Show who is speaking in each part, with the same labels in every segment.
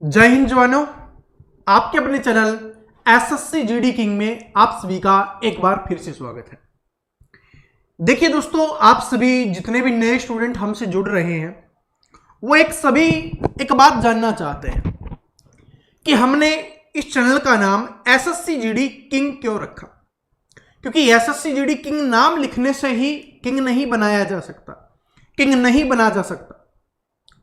Speaker 1: जय हिंद जवानों, आपके अपने चैनल एसएससी जीडी किंग में आप सभी का एक बार फिर से स्वागत है। देखिए दोस्तों, आप सभी जितने भी नए स्टूडेंट हमसे जुड़ रहे हैं वो एक बात जानना चाहते हैं कि हमने इस चैनल का नाम एसएससी जीडी किंग क्यों रखा। क्योंकि एसएससी जीडी किंग नाम लिखने से ही किंग नहीं बनाया जा सकता, किंग नहीं बना जा सकता।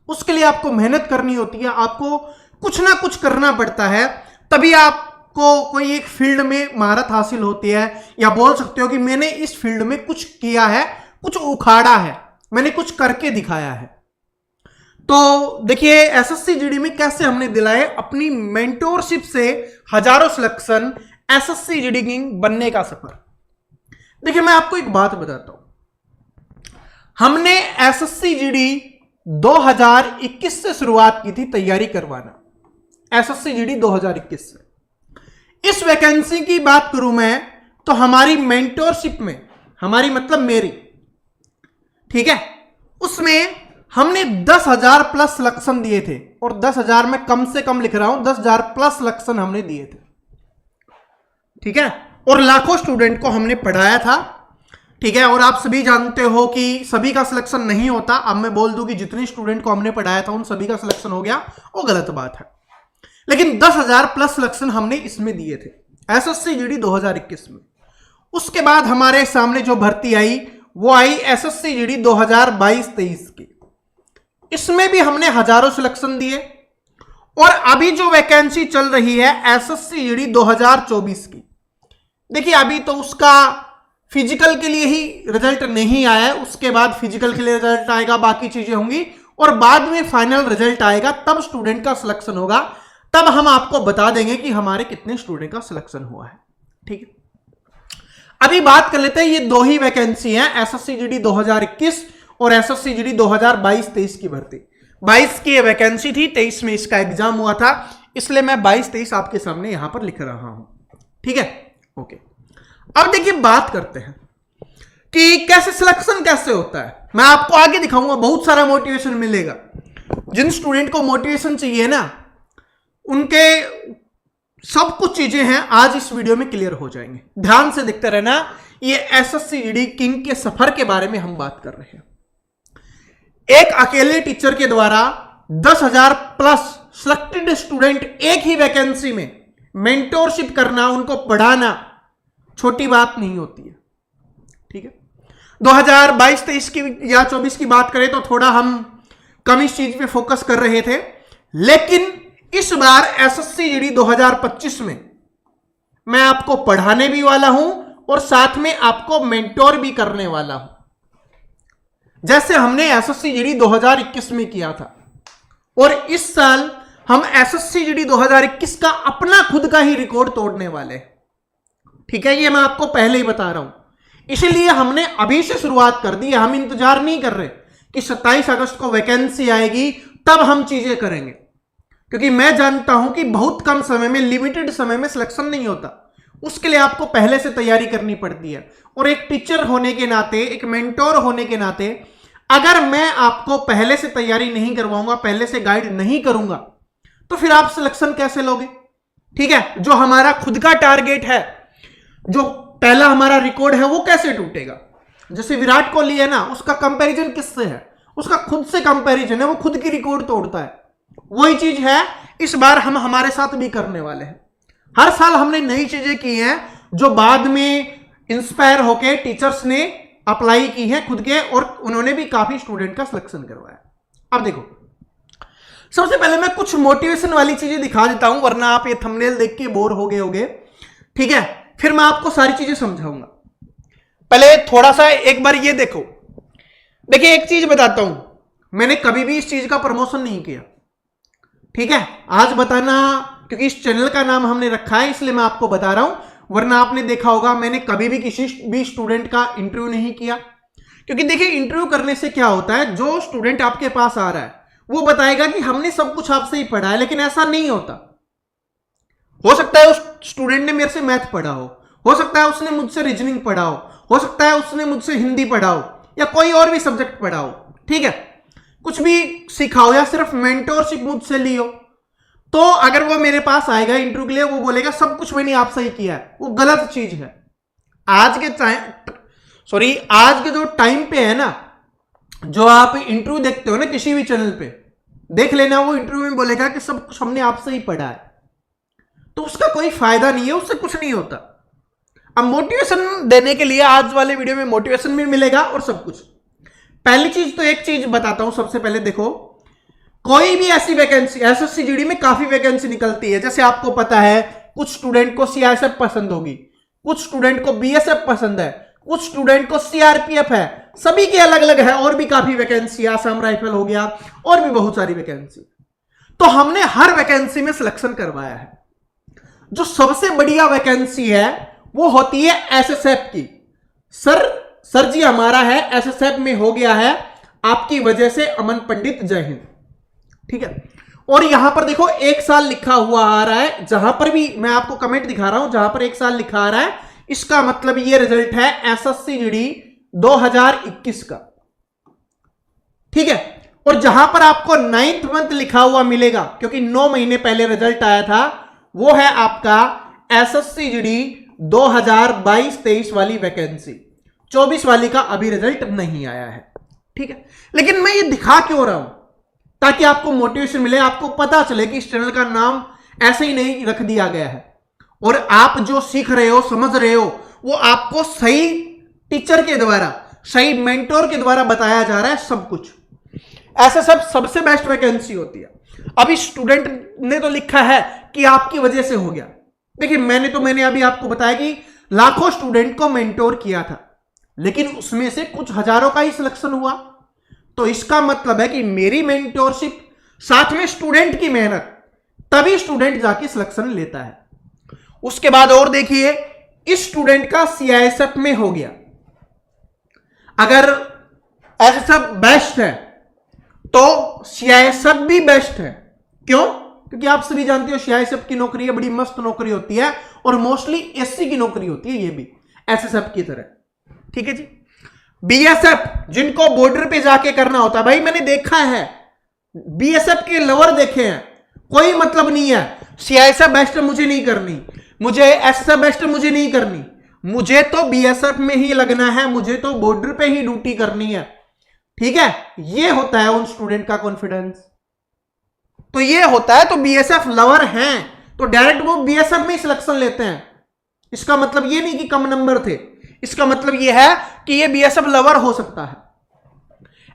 Speaker 1: उसके लिए आपको मेहनत करनी होती है, आपको कुछ ना कुछ करना पड़ता है, तभी आपको कोई एक फील्ड में महारत हासिल होती है। या बोल सकते हो कि मैंने इस फील्ड में कुछ किया है, कुछ उखाड़ा है, मैंने कुछ करके दिखाया है। तो देखिए एसएससी जीडी में कैसे हमने दिलाए अपनी मेंटोरशिप से हजारों सिलेक्शन, एसएससी जीडी किंग बनने का सफर। देखिए मैं आपको एक बात बताता हूं, हमने एसएससी जीडी 2021 से शुरुआत की थी तैयारी करवाना, एसएससी जीडी 2021 से। इस वैकेंसी की बात करूं मैं तो हमारी मेंटोरशिप में, हमारी मतलब मेरी, ठीक है, उसमें हमने 10,000 प्लस सिलेक्शन दिए थे। और 10,000 में कम से कम लिख रहा हूं, 10,000 प्लस सिलेक्शन हमने दिए थे, ठीक है। और लाखों स्टूडेंट को हमने पढ़ाया था, ठीक है। और आप सभी जानते हो कि सभी का सिलेक्शन नहीं होता। अब मैं बोल दूं कि जितने स्टूडेंट को हमने पढ़ाया था उन सभी का सिलेक्शन हो गया, वो गलत बात है। लेकिन 10,000 प्लस सिलेक्शन हमने इसमें दिए थे एसएससी जीडी 2021 में। उसके बाद हमारे सामने जो भर्ती आई वो आई एसएससी जीडी 2022-23 की। इसमें भी हमने हजारों सिलेक्शन दिए। और अभी जो वैकेंसी चल रही है एसएससी जीडी 2024 की, देखिए अभी तो उसका फिजिकल के लिए ही रिजल्ट नहीं आया है, उसके बाद फिजिकल के लिए रिजल्ट आएगा, बाकी चीजें होंगी और बाद में फाइनल रिजल्ट आएगा, तब स्टूडेंट का सिलेक्शन होगा। तब हम आपको बता देंगे कि हमारे कितने स्टूडेंट का सिलेक्शन हुआ है, ठीक है। अभी बात कर लेते हैं, ये दो ही वैकेंसी है, एसएससी जीडी 2021 और एसएससी जीडी 2022-23 की भर्ती। 22 की वैकेंसी थी, 23 में इसका एग्जाम हुआ था, इसलिए मैं 22-23 आपके सामने यहां पर लिख रहा हूं, ठीक है, ओके। अब देखिए बात करते हैं कि कैसे सिलेक्शन कैसे होता है। मैं आपको आगे दिखाऊंगा, बहुत सारा मोटिवेशन मिलेगा। जिन स्टूडेंट को मोटिवेशन चाहिए ना, उनके सब कुछ चीजें हैं आज इस वीडियो में क्लियर हो जाएंगे। ध्यान से देखते रहना। ये एसएससी जीडी किंग के सफर के बारे में हम बात कर रहे हैं। एक अकेले टीचर के द्वारा 10,000 प्लस सिलेक्टेड स्टूडेंट एक ही वैकेंसी में मेंटोरशिप करना, उनको पढ़ाना छोटी बात नहीं होती है, ठीक है। 2022-23 की या 24 की बात करें तो थोड़ा हम कम इस चीज पे फोकस कर रहे थे, लेकिन इस बार एसएससी जीडी 2025 में मैं आपको पढ़ाने भी वाला हूं और साथ में आपको मेंटोर भी करने वाला हूं, जैसे हमने एसएससी जीडी 2021 में किया था। और इस साल हम एसएससी जीडी 2021 का अपना खुद का ही रिकॉर्ड तोड़ने वाले हैं, ठीक है। ये मैं आपको पहले ही बता रहा हूं, इसलिए हमने अभी से शुरुआत कर दी है। हम इंतजार नहीं कर रहे कि 27 अगस्त को वैकेंसी आएगी तब हम चीजें करेंगे, क्योंकि मैं जानता हूं कि बहुत कम समय में, लिमिटेड समय में सिलेक्शन नहीं होता। उसके लिए आपको पहले से तैयारी करनी पड़ती है। और एक टीचर होने के नाते, एक मेंटोर होने के नाते, अगर मैं आपको पहले से तैयारी नहीं करवाऊंगा, पहले से गाइड नहीं करूंगा, तो फिर आप सिलेक्शन कैसे लोगे, ठीक है। जो हमारा खुद का टारगेट है, जो पहला हमारा रिकॉर्ड है, वो कैसे टूटेगा। जैसे विराट कोहली है ना, उसका कंपैरिजन किससे है, उसका खुद से कंपैरिजन है, वो खुद की रिकॉर्ड तोड़ता है। वही चीज है इस बार हम हमारे साथ भी करने वाले हैं। हर साल हमने नई चीजें की हैं जो बाद में इंस्पायर होके टीचर्स ने अप्लाई की हैं खुद के, और उन्होंने भी काफी स्टूडेंट का सिलेक्शन करवाया। अब देखो, सबसे पहले मैं कुछ मोटिवेशन वाली चीजें दिखा देता हूं, वरना आप ये थंबनेल देख के बोर हो गए होगे, ठीक है। फिर मैं आपको सारी चीजें समझाऊंगा। पहले थोड़ा सा एक बार ये देखो। देखिए एक चीज बताता हूं, मैंने कभी भी इस चीज का प्रमोशन नहीं किया, ठीक है। आज बताना, क्योंकि इस चैनल का नाम हमने रखा है इसलिए मैं आपको बता रहा हूं, वरना आपने देखा होगा मैंने कभी भी किसी भी स्टूडेंट का इंटरव्यू नहीं किया। क्योंकि देखिए इंटरव्यू करने से क्या होता है, जो स्टूडेंट आपके पास आ रहा है वो बताएगा कि हमने सब कुछ आपसे ही पढ़ा है, लेकिन ऐसा नहीं होता। हो सकता है उस स्टूडेंट ने मेरे से मैथ पढ़ा हो सकता है उसने मुझसे रीजनिंग पढ़ा हो सकता है उसने मुझसे हिंदी पढ़ा हो, या कोई और भी सब्जेक्ट पढ़ा हो, ठीक है, कुछ भी सीखा हो, या सिर्फ मेंटोरशिप मुझसे ली हो, तो अगर वो मेरे पास आएगा इंटरव्यू के लिए, वो बोलेगा सब कुछ मैंने आपसे ही किया है, वो गलत चीज है। आज के जो टाइम पे है ना, जो आप इंटरव्यू देखते हो ना किसी भी चैनल पे, देख लेना, वो इंटरव्यू में बोलेगा कि सब कुछ हमने आपसे ही पढ़ा है, तो उसका कोई फायदा नहीं है, उससे कुछ नहीं होता। अब मोटिवेशन देने के लिए आज वाले वीडियो में मोटिवेशन भी मिलेगा और सब कुछ। पहली चीज तो एक चीज बताता हूं, सबसे पहले देखो, कोई भी ऐसी वैकेंसी, एसएससी जीडी में काफी वैकेंसी निकलती है, जैसे आपको पता है कुछ स्टूडेंट को सीआईएसएफ पसंद होगी, कुछ स्टूडेंट को बीएसएफ पसंद है, कुछ स्टूडेंट को सीआरपीएफ है, सभी के अलग अलग है, और भी काफी वैकेंसी, आसाम राइफल हो गया, और भी बहुत सारी वैकेंसी। तो हमने हर वैकेंसी में सिलेक्शन करवाया है। जो सबसे बढ़िया वैकेंसी है वो होती है एसएसएफ की। सर जी हमारा है एसएसएफ में हो गया है आपकी वजह से अमन पंडित, जय हिंद। ठीक है, और यहां पर देखो 1 साल लिखा हुआ आ रहा है, जहां पर भी मैं आपको कमेंट दिखा रहा हूं, जहां पर 1 साल लिखा आ रहा है, इसका मतलब ये रिजल्ट है एसएससी जीडी 2021 का। ठीक है, और जहां पर आपको 9th मंथ लिखा हुआ मिलेगा, क्योंकि 9 महीने पहले रिजल्ट आया था, वो है आपका एसएससी जीडी 2022-23 वाली वैकेंसी। 24 वाली का अभी रिजल्ट नहीं आया है। ठीक है, लेकिन मैं ये दिखा क्यों रहा हूं, ताकि आपको मोटिवेशन मिले, आपको पता चले कि इस चैनल का नाम ऐसे ही नहीं रख दिया गया है, और आप जो सीख रहे हो, समझ रहे हो, वो आपको सही टीचर के द्वारा, सही मेंटोर के द्वारा बताया जा रहा है सब कुछ। ऐसे सबसे बेस्ट वैकेंसी होती है। अभी स्टूडेंट ने तो लिखा है कि आपकी वजह से हो गया। देखिए मैंने अभी आपको बताया कि लाखों स्टूडेंट को मेंटोर किया था, लेकिन उसमें से कुछ हजारों का ही सिलेक्शन हुआ। तो इसका मतलब है कि मेरी मेंटोरशिप साथ में स्टूडेंट की मेहनत, तभी स्टूडेंट जाके सिलेक्शन लेता है। उसके बाद और देखिए, इस स्टूडेंट का सीआईएसएफ में हो गया। अगर एसएसएफ बेस्ट है तो सीआईएसएफ भी बेस्ट है। क्यों? क्योंकि आप सभी जानते हो सीआईएसएफ की नौकरी है, बड़ी मस्त नौकरी होती है, और मोस्टली एससी की नौकरी होती है ये भी एसएसएफ की तरह। ठीक है जी। बीएसएफ जिनको बॉर्डर पे जाके करना होता है, भाई मैंने देखा है, बीएसएफ के लवर देखे हैं, कोई मतलब नहीं है सीआईएसएफ बेस्ट मुझे नहीं करनी, मुझे एसएसएफ बेस्ट मुझे नहीं करनी, मुझे तो बीएसएफ में ही लगना है, मुझे तो बॉर्डर पे ही ड्यूटी करनी है। ठीक है, ये होता है उन स्टूडेंट का कॉन्फिडेंस। तो ये होता है, तो बीएसएफ लवर हैं तो डायरेक्ट वो बीएसएफ में ही सिलेक्शन लेते हैं। इसका मतलब ये नहीं कि कम नंबर थे, इसका मतलब ये है कि ये बीएसएफ लवर हो सकता है।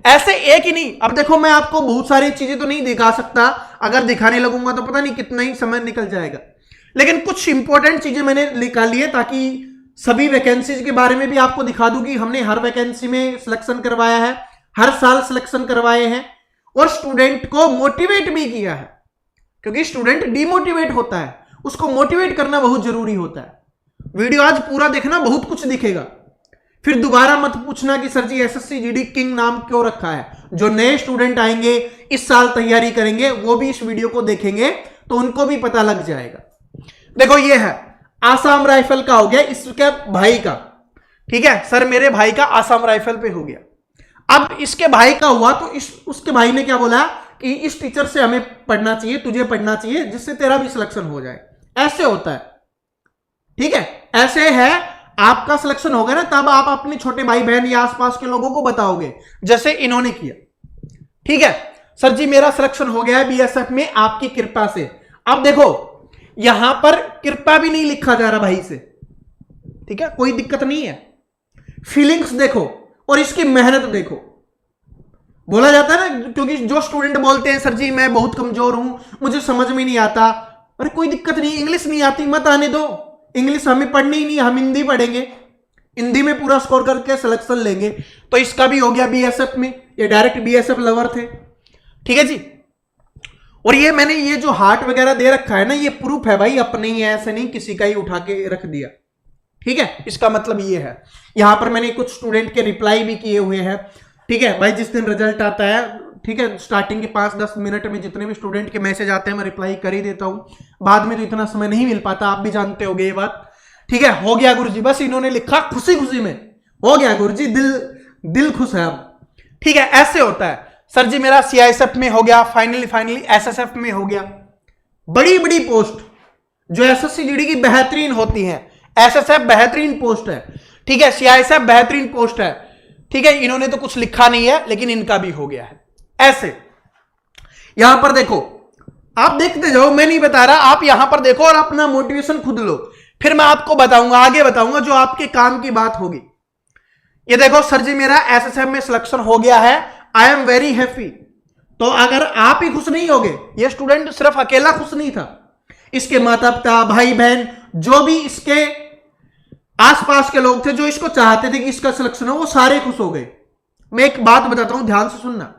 Speaker 1: ऐसे एक ही नहीं, अब देखो मैं आपको बहुत सारी चीजें तो नहीं दिखा सकता, अगर दिखाने लगूंगा तो पता नहीं कितना ही समय निकल जाएगा, लेकिन कुछ इंपॉर्टेंट चीजें मैंने निकाली है ताकि सभी वैकेंसीज के बारे में भी आपको दिखा दूं कि हमने हर वैकेंसी में सिलेक्शन करवाया है, हर साल सिलेक्शन करवाए हैं, और स्टूडेंट को मोटिवेट भी किया है। क्योंकि स्टूडेंट डिमोटिवेट होता है, उसको मोटिवेट करना बहुत जरूरी होता है। वीडियो आज पूरा देखना, बहुत कुछ दिखेगा, फिर दोबारा मत पूछना कि सर जी एसएससी जीडी किंग नाम क्यों रखा है। जो नए स्टूडेंट आएंगे, इस साल तैयारी करेंगे, वो भी इस वीडियो को देखेंगे तो उनको भी पता लग जाएगा। देखो ये है आसाम राइफल का हो गया, इसके भाई का। ठीक है, सर मेरे भाई का आसाम राइफल पे हो गया। अब इसके भाई का हुआ तो उसके भाई ने क्या बोला कि इस टीचर से हमें पढ़ना चाहिए, तुझे पढ़ना चाहिए, जिससे तेरा भी सिलेक्शन हो जाए। ऐसे होता है। ठीक है, ऐसे है, आपका सिलेक्शन होगा ना, तब आप अपने छोटे भाई बहन या आसपास के लोगों को बताओगे, जैसे इन्होंने किया। ठीक है, सर जी मेरा सिलेक्शन हो गया है बीएसएफ में आपकी कृपा से। अब देखो यहां पर कृपा भी नहीं लिखा जा रहा भाई से। ठीक है, कोई दिक्कत नहीं है, फीलिंग्स देखो और इसकी मेहनत देखो। बोला जाता है ना, क्योंकि जो स्टूडेंट बोलते हैं सर जी मैं बहुत कमजोर हूं, मुझे समझ में नहीं आता, अरे कोई दिक्कत नहीं, इंग्लिश नहीं आती मत आने दो, इंग्लिश हमें पढ़नी ही नहीं, हम हिंदी पढ़ेंगे, हिंदी में पूरा स्कोर करके सिलेक्शन लेंगे। तो इसका भी हो गया बीएसएफ में, ये डायरेक्ट बीएसएफ लवर थे। ठीक है जी। और ये मैंने ये जो हार्ट वगैरह दे रखा है ना, ये प्रूफ है भाई, अपने ही है, ऐसे नहीं किसी का ही उठा के रख दिया। ठीक है, इसका मतलब ये है। यहां पर मैंने कुछ स्टूडेंट के रिप्लाई भी किए हुए हैं। ठीक है भाई, जिस दिन रिजल्ट आता है, ठीक है, स्टार्टिंग के 5-10 मिनट में जितने भी स्टूडेंट के मैसेज आते हैं मैं रिप्लाई कर ही देता हूं, बाद में तो इतना समय नहीं मिल पाता, आप भी जानते होंगे ये बात। ठीक है, हो गया गुरुजी, बस इन्होंने लिखा खुशी खुशी में, हो गया गुरुजी, दिल खुश है अब। ठीक है, ऐसे होता है। सर जी मेरा सीआईएसएफ में हो गया, फाइनली एसएसएफ में हो गया, बड़ी बड़ी पोस्ट जो एसएससी जीडी की बेहतरीन होती हैं, एसएसएफ बेहतरीन पोस्ट है, ठीक है, सीआईएसएफ बेहतरीन पोस्ट है, ठीक है, इन्होंने तो कुछ लिखा नहीं है लेकिन इनका भी हो गया है। ऐसे यहां पर देखो, आप देखते जाओ, मैं नहीं बता रहा, आप यहां पर देखो और अपना मोटिवेशन खुद लो, फिर मैं आपको बताऊंगा, आगे बताऊंगा जो आपके काम की बात होगी। ये देखो सर जी मेरा एसएसएफ में सिलेक्शन हो गया है, आई एम वेरी हैप्पी। तो अगर आप ही खुश नहीं होगे, ये स्टूडेंट सिर्फ अकेला खुश नहीं था, इसके माता पिता, भाई बहन, जो भी इसके आसपास के लोग थे जो इसको चाहते थे कि इसका सिलेक्शन हो, वो सारे खुश हो गए। मैं एक बात बताता हूं, ध्यान से सुनना,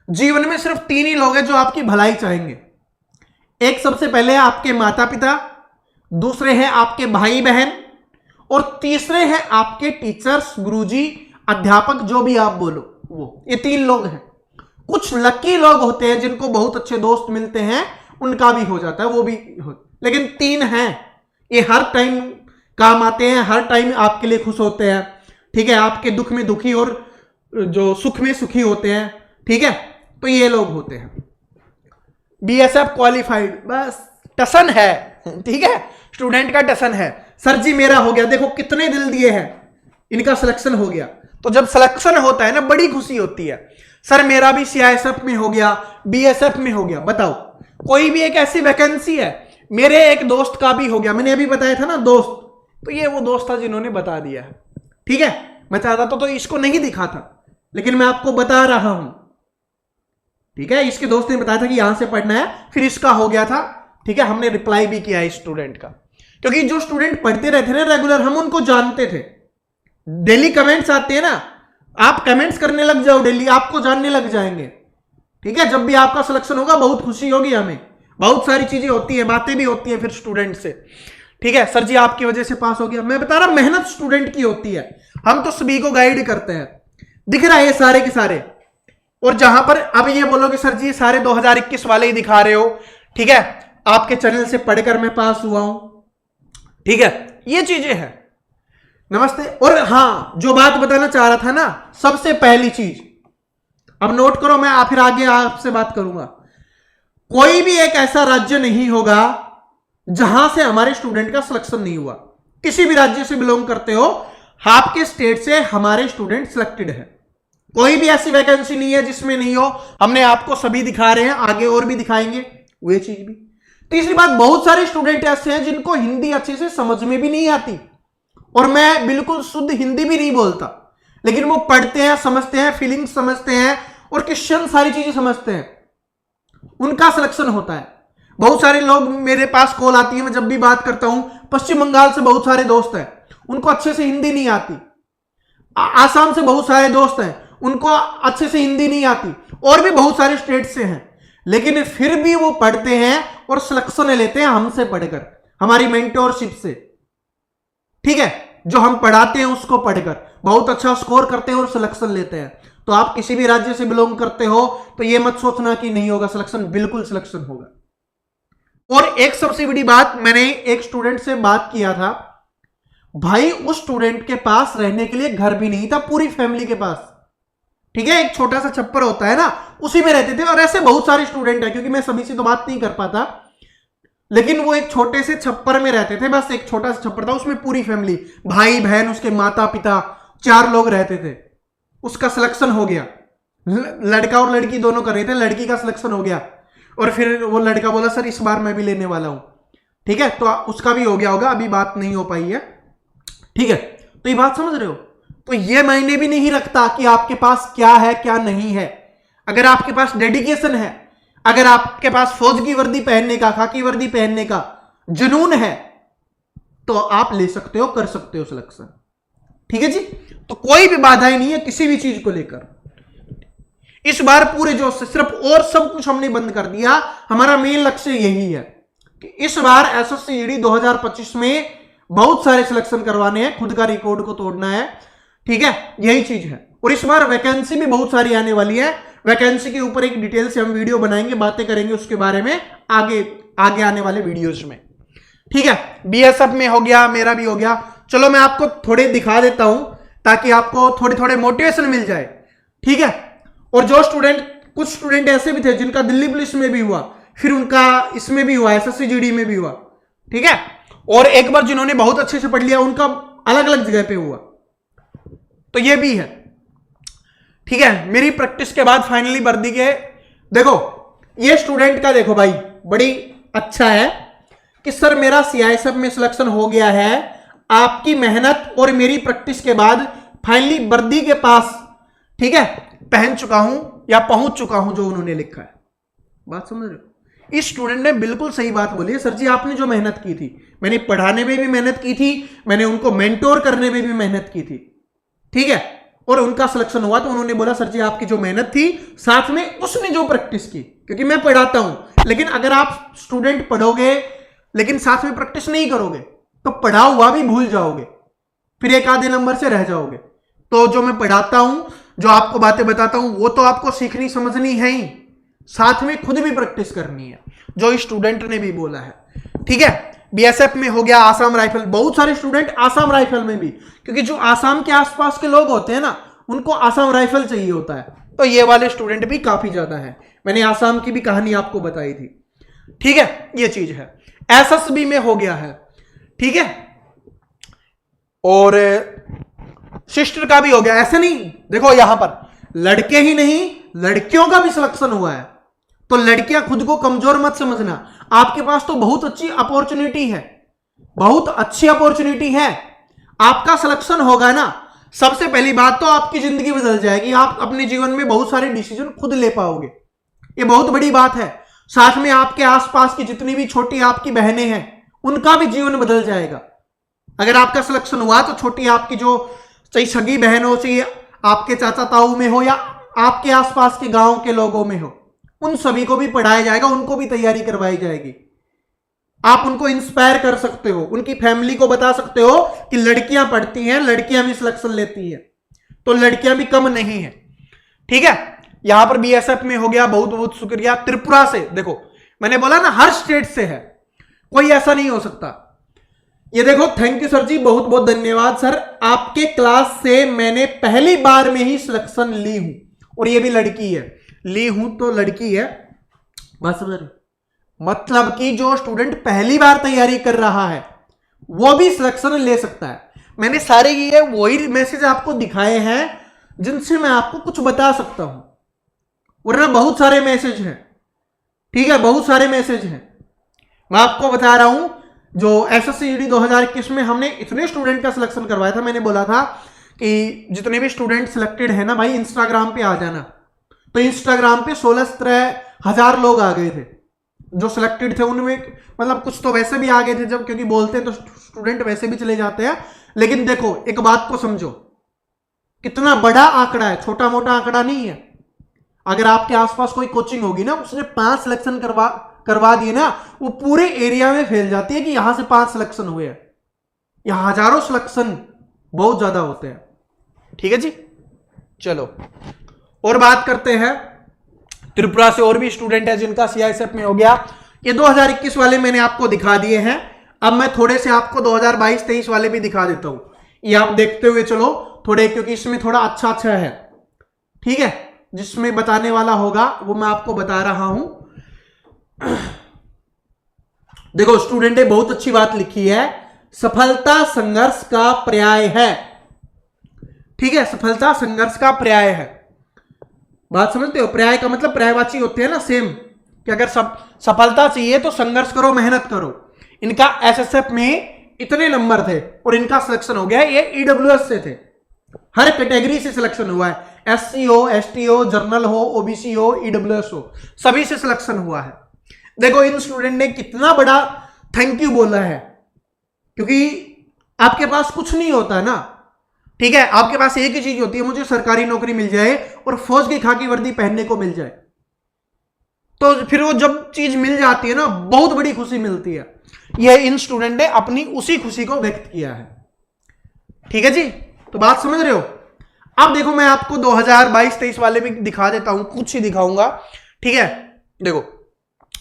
Speaker 1: जीवन में सिर्फ 3 ही लोग हैं जो आपकी भलाई चाहेंगे। एक सबसे पहले आपके माता पिता, दूसरे हैं आपके भाई बहन, और तीसरे हैं आपके टीचर्स, गुरुजी, अध्यापक, जो भी आप बोलो वो। ये 3 लोग हैं। कुछ लकी लोग होते हैं जिनको बहुत अच्छे दोस्त मिलते हैं, उनका भी हो जाता है, वो भी लेकिन 3 हैं, ये हर टाइम काम आते हैं, हर टाइम आपके लिए खुश होते हैं, ठीक है, आपके दुख में दुखी और जो सुख में सुखी होते हैं, ठीक है, तो ये लोग होते हैं। बीएसएफ क्वालिफाइड, बस टसन है, ठीक है, स्टूडेंट का टसन है, सर जी मेरा हो गया, देखो कितने दिल दिए हैं, इनका सिलेक्शन हो गया। तो जब सिलेक्शन होता है ना, बड़ी खुशी होती है, सर मेरा भी सीआईएसएफ में हो गया, बीएसएफ में हो गया। बताओ, कोई भी एक ऐसी वैकेंसी है, मेरे एक दोस्त का भी हो गया, मैंने अभी बताया था ना दोस्त, तो ये वो दोस्त था जिन्होंने बता दिया है, ठीक है, मैं चाहता तो इसको नहीं दिखा था, लेकिन मैं आपको बता रहा हूं, ठीक है, इसके दोस्त ने बताया था कि यहां से पढ़ना है, फिर इसका हो गया था, ठीक है, हमने रिप्लाई भी किया इस स्टूडेंट का, क्योंकि जो स्टूडेंट पढ़ते रहते ना रेगुलर, हम उनको जानते थे, डेली कमेंट्स आते हैं ना, आप कमेंट्स करने लग जाओ डेली, आपको जानने लग जाएंगे, ठीक है, जब भी आपका सिलेक्शन होगा बहुत खुशी होगी हमें, बहुत सारी चीजें होती है, बातें भी होती है फिर स्टूडेंट से, ठीक है, सर जी आपकी वजह से पास हो गया। मैं बता रहा, मेहनत स्टूडेंट की होती है, हम तो सभी को गाइड करते हैं, दिख रहा है ये सारे के सारे। और जहां पर अब ये बोलो कि सर जी सारे 2021 वाले ही दिखा रहे हो, ठीक है, आपके चैनल से पढ़कर मैं पास हुआ हूं, ठीक है, ये चीजें हैं। नमस्ते। और हां, जो बात बताना चाह रहा था ना, सबसे पहली चीज, अब नोट करो, मैं फिर आगे आपसे बात करूंगा, कोई भी एक ऐसा राज्य नहीं होगा जहां से हमारे स्टूडेंट का सिलेक्शन नहीं हुआ। किसी भी राज्य से बिलोंग करते हो, आपके स्टेट से हमारे स्टूडेंट सिलेक्टेड है, कोई भी ऐसी वैकेंसी नहीं है जिसमें नहीं हो, हमने आपको सभी दिखा रहे हैं, आगे और भी दिखाएंगे वो चीज भी। तीसरी बात, बहुत सारे स्टूडेंट ऐसे हैं जिनको हिंदी अच्छे से समझ में भी नहीं आती, और मैं बिल्कुल शुद्ध हिंदी भी नहीं बोलता, लेकिन वो पढ़ते हैं, समझते हैं, फीलिंग्स समझते हैं, और क्वेश्चन सारी चीजें समझते हैं, उनका सिलेक्शन होता है। बहुत सारे लोग मेरे पास कॉल आती है, मैं जब भी बात करता हूं, पश्चिम बंगाल से बहुत सारे दोस्त हैं, उनको अच्छे से हिंदी नहीं आती, आसाम से बहुत सारे दोस्त हैं, उनको अच्छे से हिंदी नहीं आती, और भी बहुत सारे स्टेट से हैं, लेकिन फिर भी वो पढ़ते हैं और सिलेक्शन लेते हैं हमसे पढ़कर, हमारी मेंटोरशिप से, ठीक है, जो हम पढ़ाते हैं उसको पढ़कर बहुत अच्छा स्कोर करते हैं और सिलेक्शन लेते हैं। तो आप किसी भी राज्य से बिलोंग करते हो तो ये मत सोचना कि नहीं होगा सिलेक्शन, बिल्कुल सिलेक्शन होगा। और एक सबसे बड़ी बात, मैंने एक स्टूडेंट से बात किया था, भाई उस स्टूडेंट के पास रहने के लिए घर भी नहीं था, पूरी फैमिली के पास, ठीक है, एक छोटा सा छप्पर होता है ना, उसी में रहते थे। और ऐसे बहुत सारे स्टूडेंट हैं, क्योंकि मैं सभी से तो बात नहीं कर पाता, लेकिन वो एक छोटे से छप्पर में रहते थे, बस एक छोटा सा छप्पर था, उसमें पूरी फैमिली, भाई बहन, उसके माता पिता, 4 लोग रहते थे। उसका सिलेक्शन हो गया, लड़का और लड़की दोनों कर रहे थे, लड़की का सिलेक्शन हो गया, और फिर वो लड़का बोला सर इस बार मैं भी लेने वाला हूं, ठीक है, तो उसका भी हो गया होगा, अभी बात नहीं हो पाई है, ठीक है, तो ये बात समझ रहे हो। तो ये मायने भी नहीं रखता कि आपके पास क्या है क्या नहीं है, अगर आपके पास डेडिकेशन है, अगर आपके पास फौज की वर्दी पहनने का, खाकी वर्दी पहनने का जुनून है, तो आप ले सकते हो, कर सकते हो सिलेक्शन, ठीक है जी। तो कोई भी बाधाएं नहीं है किसी भी चीज को लेकर। इस बार पूरे जोश से सिर्फ, और सब कुछ हमने बंद कर दिया, हमारा मेन लक्ष्य यही है कि इस बार एसएससी जीडी 2025 में बहुत सारे सिलेक्शन करवाने हैं, खुद का रिकॉर्ड को तोड़ना है, ठीक है, यही चीज है। और इस बार वैकेंसी भी बहुत सारी आने वाली है, वैकेंसी के ऊपर एक डिटेल से हम वीडियो बनाएंगे, बातें करेंगे उसके बारे में आगे आने वाले वीडियोज में, ठीक है। बीएसएफ में हो गया, मेरा भी हो गया, चलो मैं आपको थोड़े दिखा देता हूं ताकि आपको थोड़े थोड़े मोटिवेशन मिल जाए, ठीक है। और जो स्टूडेंट, कुछ स्टूडेंट ऐसे भी थे जिनका दिल्ली पुलिस में भी हुआ, फिर उनका इसमें भी हुआ, एसएससी जीडी में भी हुआ, ठीक है। और एक बार जिन्होंने बहुत अच्छे से पढ़ लिया उनका अलग अलग जगह पे हुआ, तो ये भी है, ठीक है। मेरी प्रैक्टिस के बाद फाइनली वर्दी के देखो, ये स्टूडेंट का देखो भाई बड़ी अच्छा है कि सर मेरा सीआईएसएफ में सिलेक्शन हो गया है, आपकी मेहनत और मेरी प्रैक्टिस के बाद फाइनली वर्दी के पास, ठीक है, पहन चुका हूं या पहुंच चुका हूं जो उन्होंने लिखा है। बात समझ रहे हो? इस स्टूडेंट ने बिल्कुल सही बात बोली है, सर जी आपने जो मेहनत की थी, मैंने पढ़ाने में भी मेहनत की थी, मैंने उनको मेंटोर करने में भी मेहनत की थी, ठीक है, और उनका सिलेक्शन हुआ। तो उन्होंने बोला सर जी आपकी जो मेहनत थी साथ में उसने जो प्रैक्टिस की, क्योंकि मैं पढ़ाता हूं, लेकिन अगर आप स्टूडेंट पढ़ोगे लेकिन साथ में प्रैक्टिस नहीं करोगे तो पढ़ा हुआ भी भूल जाओगे, फिर एक आधे नंबर से रह जाओगे। तो जो मैं पढ़ाता हूं, जो आपको बातें बताता हूं, वो तो आपको सीखनी समझनी है ही, साथ में खुद भी प्रैक्टिस करनी है, जो स्टूडेंट ने भी बोला है, ठीक है। बीएसएफ में हो गया, आसाम राइफल, बहुत सारे स्टूडेंट आसाम राइफल में भी, क्योंकि जो आसाम के आसपास के लोग होते हैं ना उनको आसाम राइफल चाहिए होता है, तो ये वाले स्टूडेंट भी काफी ज्यादा है। मैंने आसाम की भी कहानी आपको बताई थी, ठीक है, ये चीज है। एसएसबी में हो गया है, ठीक है, और सिस्टर का भी हो गया। ऐसे नहीं, देखो यहां पर लड़के ही नहीं लड़कियों का भी सिलेक्शन हुआ है, तो लड़कियां खुद को कमजोर मत समझना, आपके पास तो बहुत अच्छी अपॉर्चुनिटी है, बहुत अच्छी अपॉर्चुनिटी है। आपका सिलेक्शन होगा ना, सबसे पहली बात तो आपकी जिंदगी बदल जाएगी, आप अपने जीवन में बहुत सारे डिसीजन खुद ले पाओगे, ये बहुत बड़ी बात है। साथ में आपके आसपास की जितनी भी छोटी आपकी बहनें हैं उनका भी जीवन बदल जाएगा। अगर आपका सिलेक्शन हुआ तो छोटी आपकी जो चाहे सगी बहन हो, चाहे आपके चाचा ताऊ में हो या आपके आसपास के गांव के लोगों में हो, उन सभी को भी पढ़ाया जाएगा, उनको भी तैयारी करवाई जाएगी। आप उनको इंस्पायर कर सकते हो, उनकी फैमिली को बता सकते हो कि लड़कियां पढ़ती हैं, लड़कियां भी सिलेक्शन लेती हैं, तो लड़कियां भी कम नहीं है, ठीक है। यहां पर बीएसएफ में हो गया, बहुत बहुत शुक्रिया। त्रिपुरा से देखो, मैंने बोला ना हर स्टेट से है, कोई ऐसा नहीं हो सकता। ये देखो, थैंक यू सर जी, बहुत बहुत धन्यवाद सर, आपके क्लास से मैंने पहली बार में ही सिलेक्शन ली हूं, और ये भी लड़की है, ली हूं तो लड़की है, बस मतलब कि जो स्टूडेंट पहली बार तैयारी कर रहा है वो भी सिलेक्शन ले सकता है। मैंने सारे ये वही मैसेज आपको दिखाए हैं जिनसे मैं आपको कुछ बता सकता हूं, वरना बहुत सारे मैसेज हैं, ठीक है, बहुत सारे मैसेज हैं। मैं आपको बता रहा हूं, जो एसएससी जीडी 2021 में हमने इतने स्टूडेंट का सिलेक्शन करवाया था, मैंने बोला था कि जितने भी स्टूडेंट सिलेक्टेड है ना भाई, इंस्टाग्राम पे आ जाना। तो इंस्टाग्राम पे 16-17 हजार लोग आ गए थे जो सिलेक्टेड थे, उनमें मतलब कुछ तो वैसे भी आ गए थे, जब क्योंकि बोलते हैं तो स्टूडेंट वैसे भी चले जाते हैं। लेकिन देखो एक बात को समझो, कितना बड़ा आंकड़ा है, छोटा मोटा आंकड़ा नहीं है। अगर आपके आसपास कोई कोचिंग होगी ना, उसने 5 सिलेक्शन करवा दिए ना, वो पूरे एरिया में फैल जाती है कि यहां से 5 सिलेक्शन हुए हैं, यहां हजारों सिलेक्शन बहुत ज्यादा होते हैं, ठीक है जी। चलो और बात करते हैं, त्रिपुरा से और भी स्टूडेंट है जिनका सीआईएसएफ में हो गया। ये 2021 वाले मैंने आपको दिखा दिए हैं, अब मैं थोड़े से आपको 2022-23 वाले भी दिखा देता हूं, ये आप देखते हुए चलो थोड़े, क्योंकि इसमें थोड़ा अच्छा है, ठीक है, जिसमें बताने वाला होगा वो मैं आपको बता रहा हूं। देखो स्टूडेंट ने बहुत अच्छी बात लिखी है, सफलता संघर्ष का पर्याय है, ठीक है, सफलता संघर्ष का पर्याय है। बात समझते हो, पर्याय का मतलब पर्यायवाची होते हैं ना, सेम, कि अगर सब सफलता चाहिए तो संघर्ष करो, मेहनत करो। इनका एसएसएफ में इतने नंबर थे और इनका सिलेक्शन हो गया, ये ईडब्ल्यूएस से थे, हर कैटेगरी से सिलेक्शन हुआ है, एससी हो, एसटी हो, जर्नल हो, ओबीसी हो, ईडब्ल्यूएस हो, सभी से सिलेक्शन हुआ है। देखो इन स्टूडेंट ने कितना बड़ा थैंक यू बोला है, क्योंकि आपके पास कुछ नहीं होता ना, ठीक है, आपके पास एक ही चीज होती है, मुझे सरकारी नौकरी मिल जाए और फौज की खाकी वर्दी पहनने को मिल जाए, तो फिर वो जब चीज मिल जाती है ना, बहुत बड़ी खुशी मिलती है। यह इन स्टूडेंट ने अपनी उसी खुशी को व्यक्त किया है, ठीक है जी। तो बात समझ रहे हो। अब देखो मैं आपको 2022-23 वाले भी दिखा देता हूं, कुछ ही दिखाऊंगा, ठीक है। देखो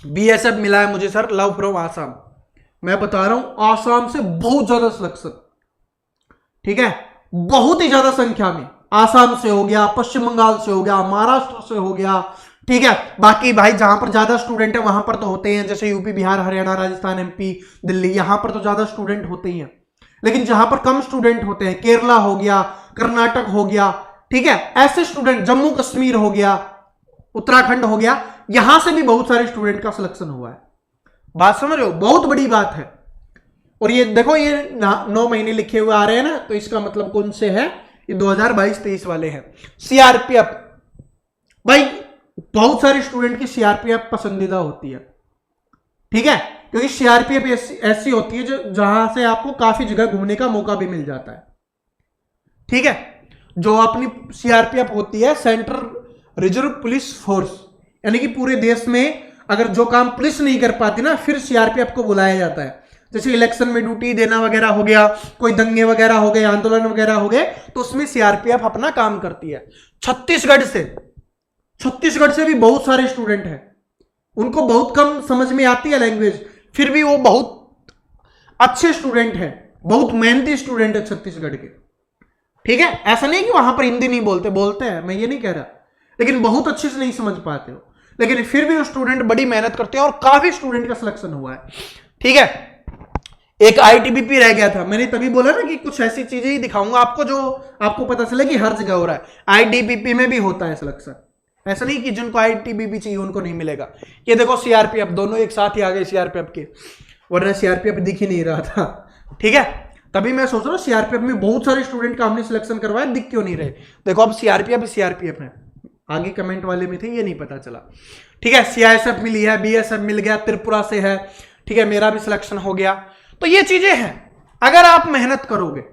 Speaker 1: बीएसएफ मिला है मुझे सर, लव फ्रॉम आसाम, मैं बता रहा हूं आसाम से बहुत ज्यादा सिलेक्शन, ठीक है, बहुत ही ज्यादा संख्या में आसाम से हो गया, पश्चिम बंगाल से हो गया, महाराष्ट्र से हो गया, ठीक है। बाकी भाई जहां पर ज्यादा स्टूडेंट है वहां पर तो होते हैं, जैसे यूपी, बिहार, हरियाणा, राजस्थान, एमपी, दिल्ली, यहां पर तो ज्यादा स्टूडेंट होते ही हैं। लेकिन जहां पर कम स्टूडेंट होते हैं, केरला हो गया, कर्नाटक हो गया, ठीक है, ऐसे स्टूडेंट, जम्मू कश्मीर हो गया, उत्तराखंड हो गया, यहां से भी बहुत सारे स्टूडेंट का सिलेक्शन हुआ है। बात समझ रहे हो, बहुत बड़ी बात है। और ये देखो, ये 9 महीने लिखे हुए आ रहे हैं ना, तो इसका मतलब कौन से है, ये 2022-23 वाले हैं। सीआरपीएफ, भाई बहुत सारे स्टूडेंट की सीआरपीएफ पसंदीदा होती है, ठीक है, क्योंकि सीआरपीएफ ऐसी होती है जो जहां से आपको काफी जगह घूमने का मौका भी मिल जाता है, ठीक है। जो अपनी सीआरपीएफ होती है, सेंट्रल रिजर्व पुलिस फोर्स, यानी कि पूरे देश में अगर जो काम पुलिस नहीं कर पाती ना, फिर सीआरपीएफ को बुलाया जाता है। जैसे इलेक्शन में ड्यूटी देना वगैरह हो गया, कोई दंगे वगैरह हो गए, आंदोलन वगैरह हो गए, तो उसमें सीआरपीएफ अपना काम करती है। छत्तीसगढ़ से भी बहुत सारे स्टूडेंट हैं, उनको बहुत कम समझ में आती है लैंग्वेज, फिर भी वो बहुत अच्छे स्टूडेंट हैं, बहुत मेहनती स्टूडेंट है छत्तीसगढ़ के, ठीक है। ऐसा नहीं कि वहां पर हिंदी नहीं बोलते हैं, मैं ये नहीं कह रहा, लेकिन बहुत अच्छे से नहीं समझ पाते हो, लेकिन फिर भी वो स्टूडेंट बड़ी मेहनत करते हैं और काफी स्टूडेंट का सिलेक्शन हुआ है, ठीक है। एक आईटीबीपी रह गया था, मैंने तभी बोला ना कि कुछ ऐसी चीजें ही दिखाऊंगा आपको जो आपको पता चले कि हर जगह हो रहा है। आईटीबीपी में भी होता है सिलेक्शन, ऐसा नहीं कि जिनको आईटीबीपी चाहिए उनको नहीं मिलेगा। ये देखो सीआरपीएफ, दोनों एक साथ ही आ गए सीआरपीएफ के, वरना सीआरपीएफ दिख ही नहीं रहा था, ठीक है। तभी मैं सोच रहा हूँ सीआरपीएफ में बहुत सारे स्टूडेंट का हमने सिलेक्शन करवाया, दिख क्यों नहीं रहे। देखो अब सीआरपीएफ है, आगे कमेंट वाले में थे ये नहीं पता चला, ठीक है। सीआईएसएफ मिली है, बीएसएफ मिल गया, त्रिपुरा से है, ठीक है, मेरा भी सिलेक्शन हो गया। तो ये चीजें हैं, अगर आप मेहनत करोगे।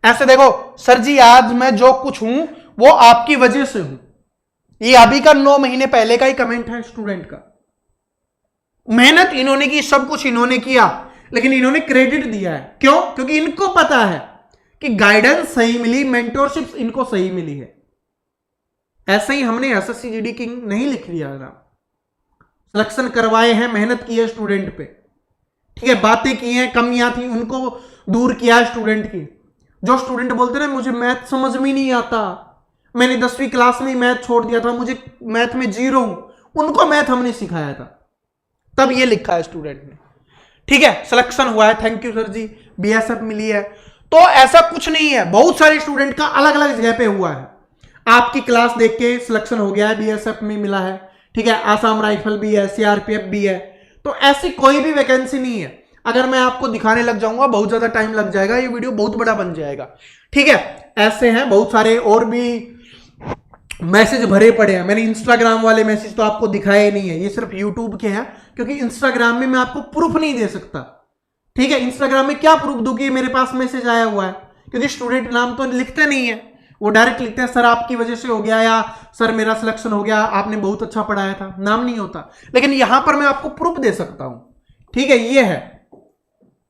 Speaker 1: ऐसे देखो सर जी, आज मैं जो कुछ हूं वो आपकी वजह से हूं, ये अभी का 9 महीने पहले का ही कमेंट है स्टूडेंट का। मेहनत इन्होंने की, सब कुछ इन्होंने किया, लेकिन इन्होंने क्रेडिट दिया है, क्यों? क्योंकि इनको पता है कि गाइडेंस सही मिली, मेंटोरशिप इनको सही मिली है। ऐसे ही हमने एसएससी जीडी किंग नहीं लिख दिया ना, सिलेक्शन करवाए हैं, मेहनत की है स्टूडेंट पे, ठीक है, बातें की हैं, कमियां थी उनको दूर किया है स्टूडेंट की। जो स्टूडेंट बोलते ना मुझे मैथ समझ में नहीं आता, मैंने 10वीं क्लास में मैथ छोड़ दिया था, मुझे मैथ में 0 हूं, उनको मैथ हमने सिखाया था, तब ये लिखा है स्टूडेंट ने, ठीक है। सिलेक्शन हुआ है, thank you sir ji, BSF मिली है। तो ऐसा कुछ नहीं है, बहुत सारे स्टूडेंट का अलग अलग जगह पे हुआ है। आपकी क्लास देख के सिलेक्शन हो गया है, बीएसएफ में मिला है, ठीक है, आसाम राइफल भी है, सीआरपीएफ भी है। तो ऐसी कोई भी वैकेंसी नहीं है। अगर मैं आपको दिखाने लग जाऊंगा बहुत ज्यादा टाइम लग जाएगा, ये वीडियो बहुत बड़ा बन जाएगा, ठीक है। ऐसे हैं बहुत सारे और भी मैसेज भरे पड़े हैं। मैंने इंस्टाग्राम वाले मैसेज तो आपको दिखाए नहीं है, ये सिर्फ यूट्यूब के हैं, क्योंकि इंस्टाग्राम में मैं आपको प्रूफ नहीं दे सकता, ठीक है। इंस्टाग्राम में क्या प्रूफ दूं कि मेरे पास मैसेज आया हुआ है, क्योंकि स्टूडेंट नाम तो लिखते नहीं है, वो डायरेक्ट लिखते हैं सर आपकी वजह से हो गया, या सर मेरा सिलेक्शन हो गया, आपने बहुत अच्छा पढ़ाया था, नाम नहीं होता। लेकिन यहां पर मैं आपको प्रूफ दे सकता हूं, ठीक है, ये है,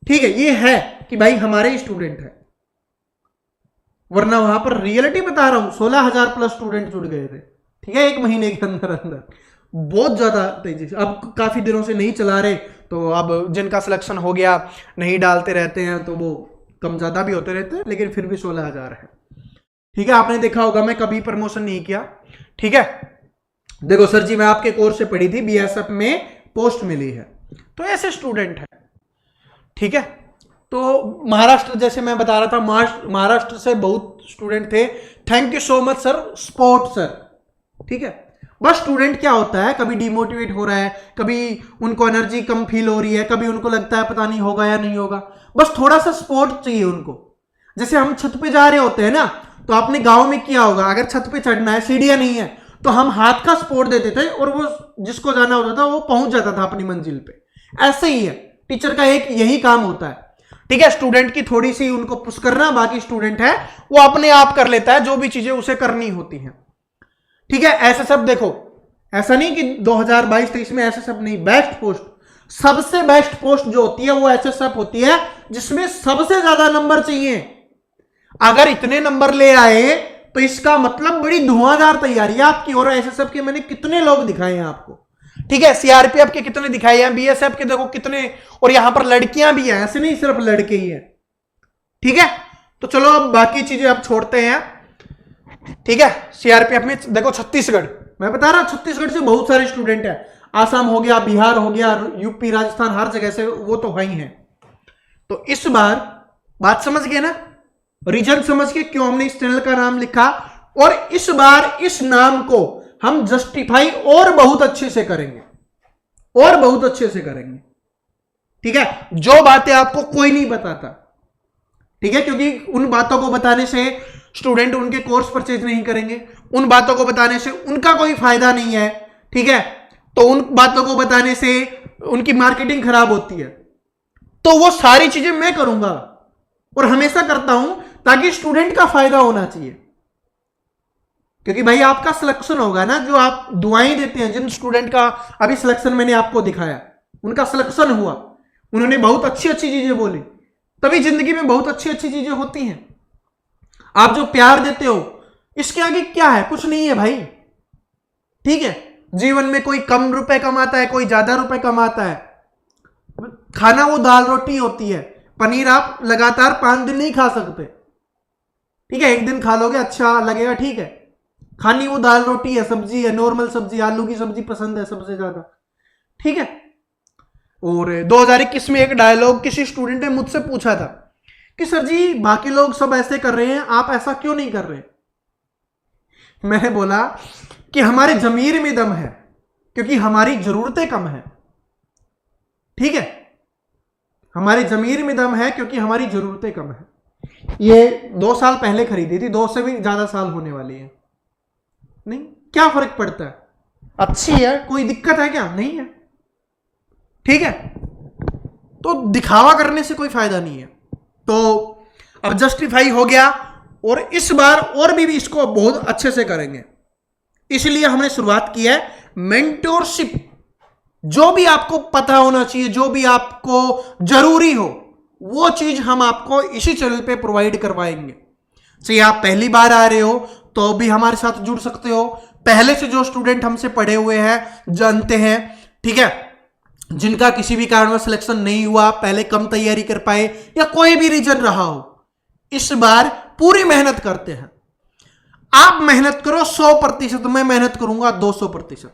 Speaker 1: ठीक है, ये है कि भाई हमारे स्टूडेंट है, वरना वहां पर रियलिटी बता रहा हूं 16,000 प्लस स्टूडेंट जुड़ गए थे, ठीक है, 1 महीने के अंदर अंदर, बहुत ज्यादा तेजी से। अब काफी दिनों से नहीं चला रहे, तो अब जिनका सिलेक्शन हो गया नहीं डालते रहते हैं, तो वो कम ज्यादा भी होते रहते हैं, लेकिन फिर भी 16,000 है, ठीक है। आपने देखा होगा मैं कभी प्रमोशन नहीं किया, ठीक है। देखो सर जी मैं आपके कोर्स से पढ़ी थी, बीएसएफ में पोस्ट मिली है, तो ऐसे स्टूडेंट है, ठीक है। तो महाराष्ट्र, जैसे मैं बता रहा था, महाराष्ट्र से बहुत स्टूडेंट थे, thank you so much sir, sport sir, ठीक है। बस स्टूडेंट क्या होता है, कभी डिमोटिवेट हो रहा है, कभी उनको एनर्जी कम फील हो रही है, कभी उनको लगता है पता नहीं होगा या नहीं होगा, बस थोड़ा सा सपोर्ट चाहिए उनको। जैसे हम छत पे जा रहे होते हैं ना, तो आपने गांव में किया होगा, अगर छत पे चढ़ना है, सीढ़ियां नहीं है, तो हम हाथ का सपोर्ट देते थे और वो जिसको जाना होता था वो पहुंच जाता था अपनी मंजिल पे। ऐसे ही है, टीचर का एक यही काम होता है, ठीक है। स्टूडेंट की थोड़ी सी उनको पुश करना, बाकी स्टूडेंट है वो अपने आप कर लेता है जो भी चीजें उसे करनी होती हैं, ठीक है। ऐसे सब देखो, ऐसा नहीं कि 2022-23 में ऐसे सब नहीं, बेस्ट पोस्ट, सबसे बेस्ट पोस्ट जो होती है वो एसएसएफ होती है, जिसमें सबसे ज्यादा नंबर चाहिए। अगर इतने नंबर ले आए तो इसका मतलब बड़ी धुआंधार तैयारी है आपकी। और एसएसएफ के मैंने कितने लोग दिखाए हैं आपको, ठीक है, सीआरपीएफ के कितने दिखाए हैं, बीएसएफ के देखो कितने, और यहां पर लड़कियां भी हैं, ऐसे नहीं सिर्फ लड़के ही हैं, ठीक है। तो चलो अब बाकी चीजें अब छोड़ते हैं, ठीक है। सीआरपीएफ में देखो छत्तीसगढ़, मैं बता रहा हूं छत्तीसगढ़ से बहुत सारे स्टूडेंट हैं, आसाम हो गया, बिहार हो गया, यूपी, राजस्थान, हर जगह से वो तो है ही है। तो इस बार बात समझ गए ना, रीजन समझ के क्यों हमने इस चैनल का नाम लिखा। और इस बार इस नाम को हम जस्टिफाई और बहुत अच्छे से करेंगे, और बहुत अच्छे से करेंगे, ठीक है। जो बातें आपको कोई नहीं बताता, ठीक है, क्योंकि उन बातों को बताने से स्टूडेंट उनके कोर्स परचेज नहीं करेंगे, उन बातों को बताने से उनका कोई फायदा नहीं है, ठीक है। तो उन बातों को बताने से उनकी मार्केटिंग खराब होती है। तो वो सारी चीजें मैं करूंगा और हमेशा करता हूं, ताकि स्टूडेंट का फायदा होना चाहिए। क्योंकि भाई आपका सिलेक्शन होगा ना, जो आप दुआएं देते हैं, जिन स्टूडेंट का अभी सिलेक्शन मैंने आपको दिखाया, उनका सिलेक्शन हुआ, उन्होंने बहुत अच्छी अच्छी चीजें बोली, तभी जिंदगी में बहुत अच्छी अच्छी चीजें होती हैं। आप जो प्यार देते हो, इसके आगे क्या है? कुछ नहीं है भाई, ठीक है। जीवन में कोई कम रुपए कमाता है, कोई ज्यादा रुपए कमाता है। खाना वो दाल रोटी होती है, पनीर आप लगातार 5 दिन नहीं खा सकते, ठीक है। एक दिन खा लोगे, अच्छा लगेगा, ठीक है। खानी वो दाल रोटी है, सब्जी है, नॉर्मल सब्जी, आलू की सब्जी पसंद है सबसे ज्यादा, ठीक है। और 2021 में एक डायलॉग किसी स्टूडेंट ने मुझसे पूछा था कि सर जी बाकी लोग सब ऐसे कर रहे हैं, आप ऐसा क्यों नहीं कर रहे? मैंने बोला कि हमारे जमीर में दम है, क्योंकि हमारी जरूरतें कम है, ठीक है। हमारे जमीर में दम है क्योंकि हमारी जरूरतें कम है। ये 2 साल पहले खरीदी थी, 2 से भी ज्यादा साल होने वाली है। नहीं, क्या फर्क पड़ता है? अच्छी है, कोई दिक्कत है क्या? नहीं है, ठीक है। तो दिखावा करने से कोई फायदा नहीं है। तो अब जस्टिफाई हो गया, और इस बार और भी इसको बहुत अच्छे से करेंगे। इसलिए हमने शुरुआत की है मेंटोरशिप। जो भी आपको पता होना चाहिए, जो भी आपको जरूरी हो, वो चीज हम आपको इसी चैनल पे प्रोवाइड करवाएंगे। चाहे आप पहली बार आ रहे हो तो भी हमारे साथ जुड़ सकते हो, पहले से जो स्टूडेंट हमसे पढ़े हुए हैं, जानते हैं, ठीक है, जिनका किसी भी कारण में सिलेक्शन नहीं हुआ, पहले कम तैयारी कर पाए, या कोई भी रीजन रहा हो, इस बार पूरी मेहनत करते हैं। आप मेहनत करो 100%, मैं मेहनत करूंगा 200%।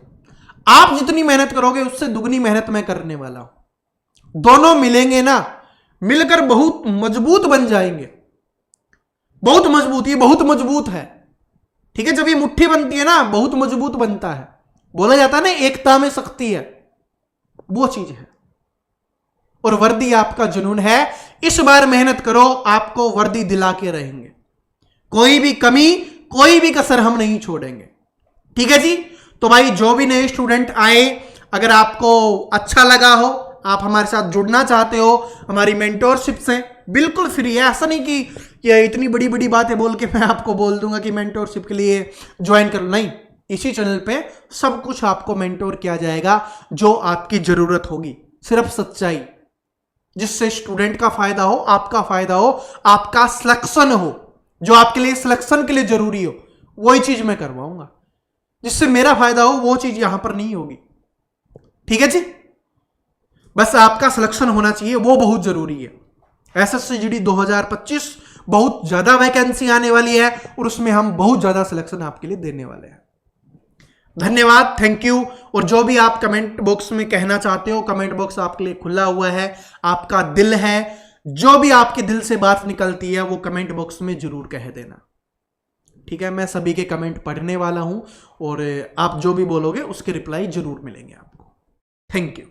Speaker 1: आप जितनी मेहनत करोगे उससे दुगनी मेहनत मैं करने वाला हूं। दोनों मिलेंगे ना, मिलकर बहुत मजबूत बन जाएंगे। बहुत मजबूत, ये बहुत मजबूत है, ठीक है। जब ये मुट्ठी बनती है ना, बहुत मजबूत बनता है। बोला जाता है ना, एकता में शक्ति है, वो चीज है। और वर्दी आपका जुनून है। इस बार मेहनत करो, आपको वर्दी दिला के रहेंगे। कोई भी कमी, कोई भी कसर हम नहीं छोड़ेंगे, ठीक है जी। तो भाई जो भी नए स्टूडेंट आए, अगर आपको अच्छा लगा हो, आप हमारे साथ जुड़ना चाहते हो, हमारी मेंटोरशिप से बिल्कुल फ्री है। ऐसा नहीं कि इतनी बड़ी बड़ी बातें बोल के मैं आपको बोल दूंगा कि मेंटोरशिप के लिए ज्वाइन कर लो, नहीं। इसी चैनल पे सब कुछ आपको मेंटोर किया जाएगा, जो आपकी जरूरत होगी। सिर्फ सच्चाई, जिससे स्टूडेंट का फायदा हो, आपका फायदा हो, आपका सिलेक्शन हो, जो आपके लिए सिलेक्शन के लिए जरूरी हो, वही चीज मैं करवाऊंगा। जिससे मेरा फायदा हो, वो चीज यहां पर नहीं होगी, ठीक है जी। बस आपका सिलेक्शन होना चाहिए, वो बहुत जरूरी है। एसएससी जीडी 2025 बहुत ज्यादा वैकेंसी आने वाली है, और उसमें हम बहुत ज्यादा सिलेक्शन आपके लिए देने वाले हैं। धन्यवाद, थैंक यू। और जो भी आप कमेंट बॉक्स में कहना चाहते हो, कमेंट बॉक्स आपके लिए खुला हुआ है, आपका दिल है। जो भी आपके दिल से बात निकलती है वो कमेंट बॉक्स में जरूर कह देना, ठीक है। मैं सभी के कमेंट पढ़ने वाला हूं, और आप जो भी बोलोगे उसके रिप्लाई जरूर मिलेंगे आपको। Thank you.